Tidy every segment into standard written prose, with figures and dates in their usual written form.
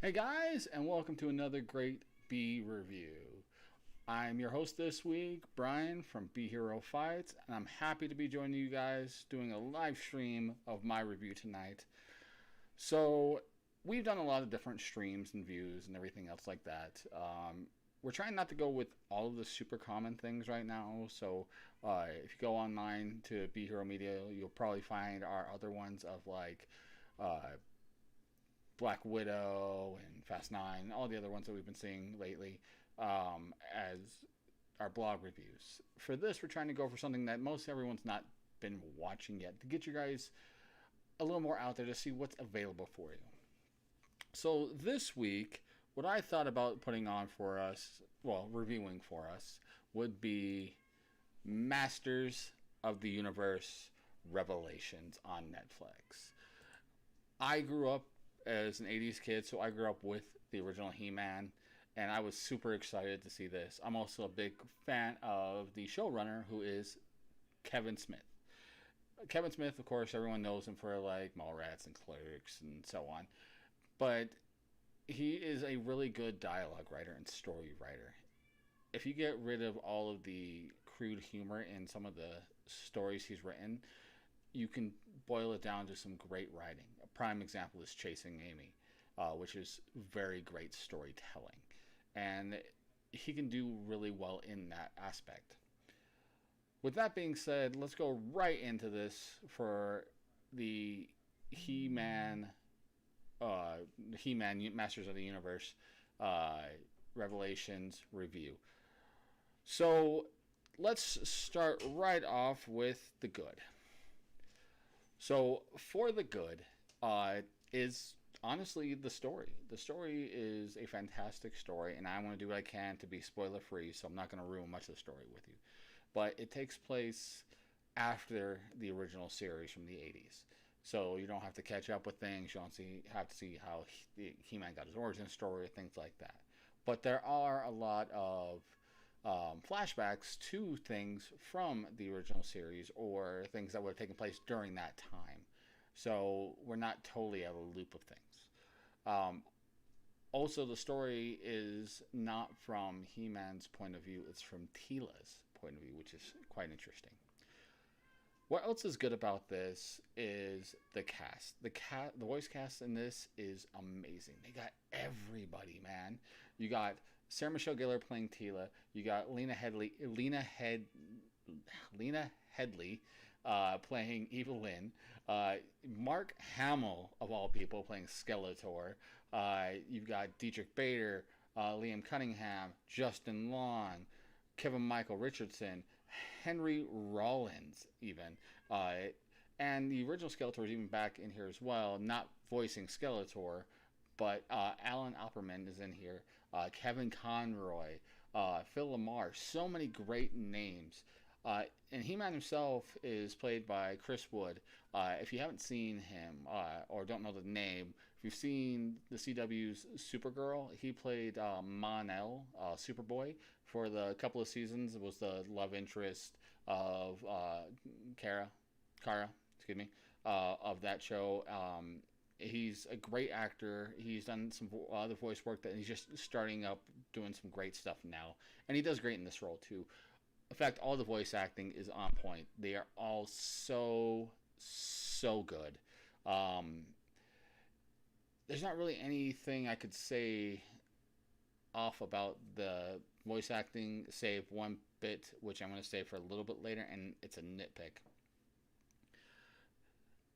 Hey guys, and welcome to another great B review. I'm your host this week, Brian from B Hero Fights, and I'm happy to be joining you guys doing a live stream of my review tonight. So, we've done a lot of different streams and views and everything else like that. We're trying not to go with all of the super common things right now. So, if you go online to B Hero Media, you'll probably find our other ones of like uh, Black Widow and Fast Nine, all the other ones that we've been seeing lately, as our blog reviews. For this, we're trying to go for something that most everyone's not been watching yet to get you guys a little more out there to see what's available for you. So this week, what I thought about putting on for us, well, reviewing for us, would be Masters of the Universe Revelations on Netflix. I grew up as an 80s kid, so I grew up with the original He-Man, and I was super excited to see this. I'm also a big fan of the showrunner, who is Kevin Smith. Kevin Smith, of course, everyone knows him for like Mallrats and Clerks and so on, but he is a really good dialogue writer and story writer. If you get rid of all of the crude humor in some of the stories he's written, you can boil it down to some great writing. A prime example is Chasing Amy, which is very great storytelling. And he can do really well in that aspect. With that being said, let's go right into this for the He-Man, He-Man Masters of the Universe uh, Revelations review. So let's start right off with the good. So, for the good, is honestly the story. The story is a fantastic story, and I want to do what I can to be spoiler free, so I'm not going to ruin much of the story with you. But it takes place after the original series from the 80s. So, you don't have to catch up with things, you don't have to see how He-Man got his origin story, things like that. But there are a lot of flashbacks to things from the original series or things that would have taken place during that time. So we're not totally out of the loop of things. Um, Also, the story is not from He-Man's point of view, it's from Teela's point of view, which is quite interesting. What else is good about this is the cast. The voice cast in this is amazing. They got everybody, man. You got Sarah Michelle Gellar playing Teela. You got Lena Headley playing Evelyn. Mark Hamill, of all people, playing Skeletor. You've got Dietrich Bader, Liam Cunningham, Justin Long, Kevin Michael Richardson, Henry Rollins, even. And the original Skeletor is even back in here as well, not voicing Skeletor, but Alan Opperman is in here, Kevin Conroy, Phil Lamar, so many great names. And He-Man himself is played by Chris Wood. If you haven't seen him or don't know the name, if you've seen the CW's Supergirl, he played Mon-El, Superboy, for the couple of seasons. It was the love interest of Kara, excuse me, of that show. He's a great actor. He's done some other voice work, that he's just starting up doing some great stuff now, and he does great in this role too. In fact, all the voice acting is on point. They are all so good. Um, there's not really anything I could say off about the voice acting, save one bit, which I'm going to say for a little bit later, and it's a nitpick.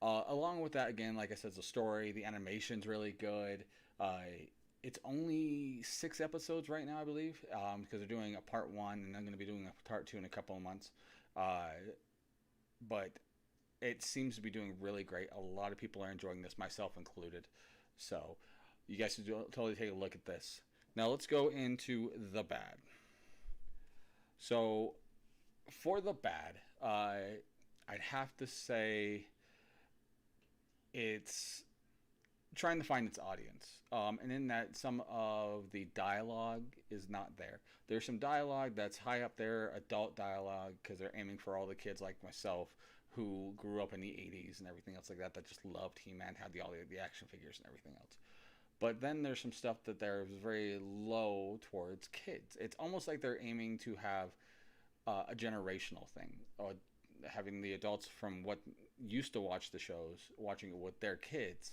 Along with that, again, like I said, the story, the animation's really good. It's only 6 episodes right now, I believe, because they're doing a part one, and I'm going to be doing a part two in a couple of months. Uh, but it seems to be doing really great. A lot of people are enjoying this, myself included. So you guys should totally take a look at this. Now let's go into the bad. So for the bad, I'd have to say it's trying to find its audience. And in that, some of the dialogue is not there. There's some dialogue that's high up there, adult dialogue, because they're aiming for all the kids like myself who grew up in the 80s and everything else like that, that just loved He-Man, had all the action figures and everything else. But then there's some stuff that there's very low towards kids. It's almost like they're aiming to have a generational thing, or having the adults from what used to watch the shows watching it with their kids.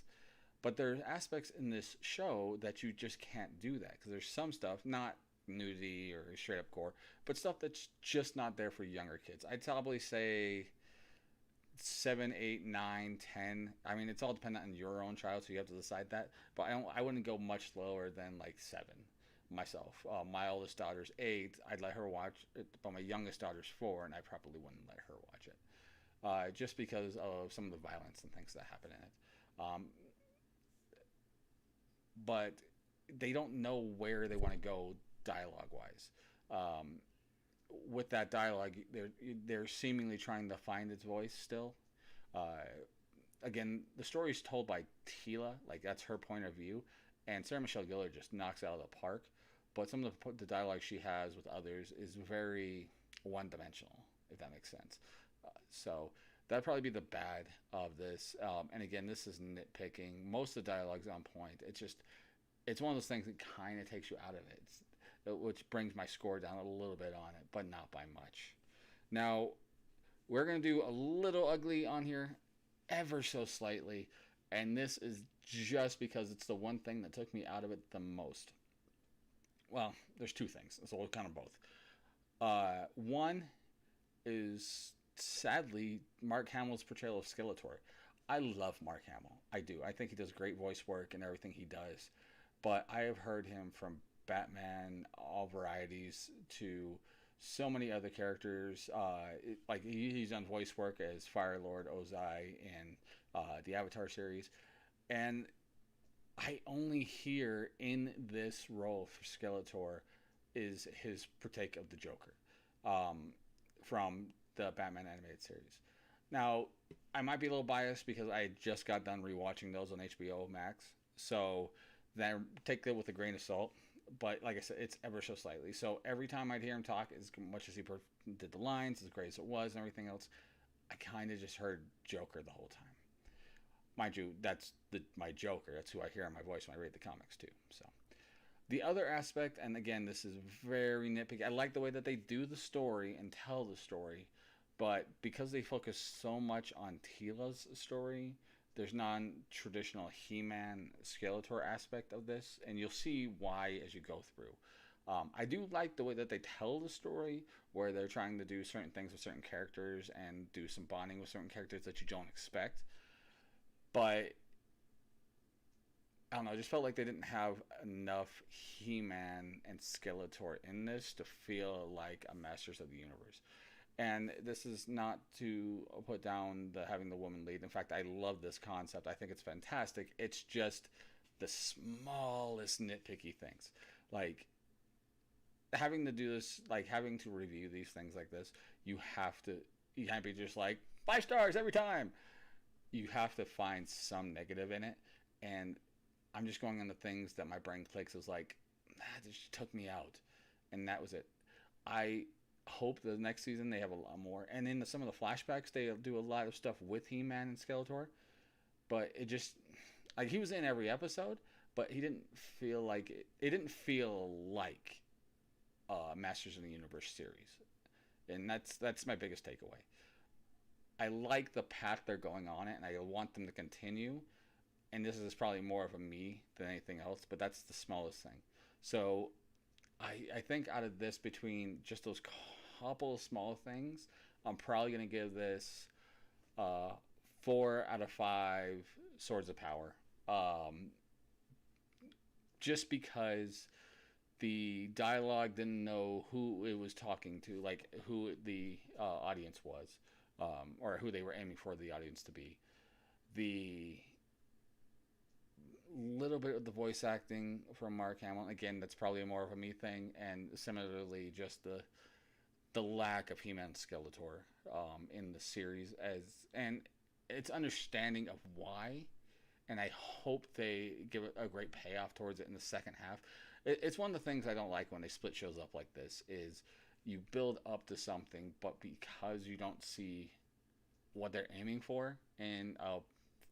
But there's aspects in this show that you just can't do that because there's some stuff, not nudity or straight up gore, but stuff that's just not there for younger kids. I'd probably say 7, 8, 9, 10. I mean, it's all dependent on your own child, so you have to decide that. But I wouldn't go much lower than like 7 myself. My oldest daughter's 8. I'd let her watch it, but my youngest daughter's 4, and I probably wouldn't let her watch it. Just because of some of the violence and things that happen in it. But they don't know where they want to go dialogue wise. Um, with that dialogue, they're seemingly trying to find its voice still. Uh, Again, the story is told by Tila, like that's her point of view, and Sarah Michelle Gellar just knocks it out of the park. But some of the dialogue she has with others is very one dimensional, if that makes sense. So that'd probably be the bad of this. And again, this is nitpicking. Most of the dialogue's on point. It's one of those things that kind of takes you out of it. Which brings my score down a little bit on it, but not by much. Now, we're going to do a little ugly on here, ever so slightly, and this is just because it's the one thing that took me out of it the most. Well, there's two things, so we'll kind of both. One is, sadly, Mark Hamill's portrayal of Skeletor. I love Mark Hamill. I do. I think he does great voice work and everything he does. But I have heard him from Batman, all varieties, to so many other characters. He's done voice work as Fire Lord Ozai in the Avatar series, and I only hear in this role for Skeletor is his partake of the Joker from the Batman animated series. Now, I might be a little biased because I just got done rewatching those on HBO Max, so then take it with a grain of salt. But like I said, it's ever so slightly. So every time I'd hear him talk, as much as he did the lines, as great as it was, and everything else, I kind of just heard Joker the whole time. Mind you, that's my Joker. That's who I hear in my voice when I read the comics too. So the other aspect, and again, this is very nitpicky. I like the way that they do the story and tell the story, but because they focus so much on Tila's story, there's non-traditional He-Man Skeletor aspect of this, and you'll see why as you go through. I do like the way that they tell the story, where they're trying to do certain things with certain characters and do some bonding with certain characters that you don't expect. But I don't know, I just felt like they didn't have enough He-Man and Skeletor in this to feel like a Masters of the Universe. And this is not to put down the having the woman lead. In fact, I love this concept. I think it's fantastic. It's just the smallest nitpicky things. Like having to do this, like having to review these things like this, you can't be just like 5 stars every time. You have to find some negative in it. And I'm just going on the things that my brain clicks as like, this took me out. And that was it. I hope the next season they have a lot more. And in some of the flashbacks, they do a lot of stuff with He-Man and Skeletor. But it just, like, he was in every episode, but he didn't feel like it didn't feel like Masters of the Universe series. And that's my biggest takeaway. I like the path they're going on it, and I want them to continue. And this is probably more of a me than anything else, but that's the smallest thing. So I think out of this, between just those couple of small things, I'm probably going to give this 4 out of 5 Swords of Power. Just because the dialogue didn't know who it was talking to, like who the audience was, or who they were aiming for the audience to be. The little bit of the voice acting from Mark Hamill, again, that's probably more of a me thing, and similarly, just the lack of He-Man Skeletor in the series, and it's understanding of why, and I hope they give a great payoff towards it in the second half. It's one of the things I don't like when they split shows up like this, is you build up to something, but because you don't see what they're aiming for in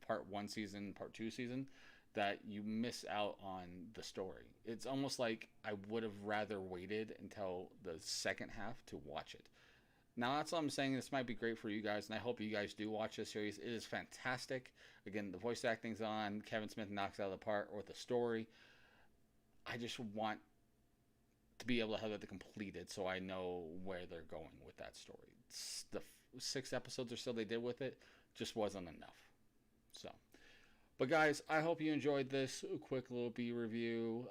part 1 season, part 2 season, that you miss out on the story. It's almost like I would have rather waited until the second half to watch it. Now, that's what I'm saying. This might be great for you guys, and I hope you guys do watch this series. It is fantastic. Again, the voice acting's on. Kevin Smith knocks it out of the park with the story. I just want to be able to have that completed so I know where they're going with that story. The 6 episodes or so they did with it just wasn't enough. So, but guys, I hope you enjoyed this quick little B review.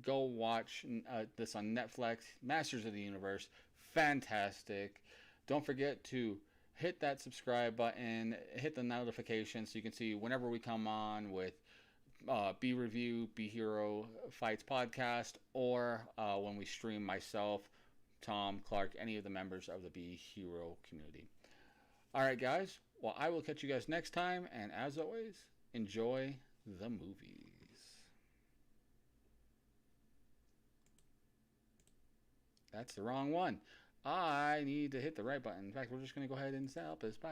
Go watch this on Netflix, Masters of the Universe. Fantastic. Don't forget to hit that subscribe button, hit the notification so you can see whenever we come on with B Review, B Hero Fights podcast, or when we stream myself, Tom, Clark, any of the members of the B Hero community. All right, guys. Well, I will catch you guys next time, and as always, enjoy the movies. That's the wrong one. I need to hit the right button. In fact, we're just going to go ahead and stop this. Bye.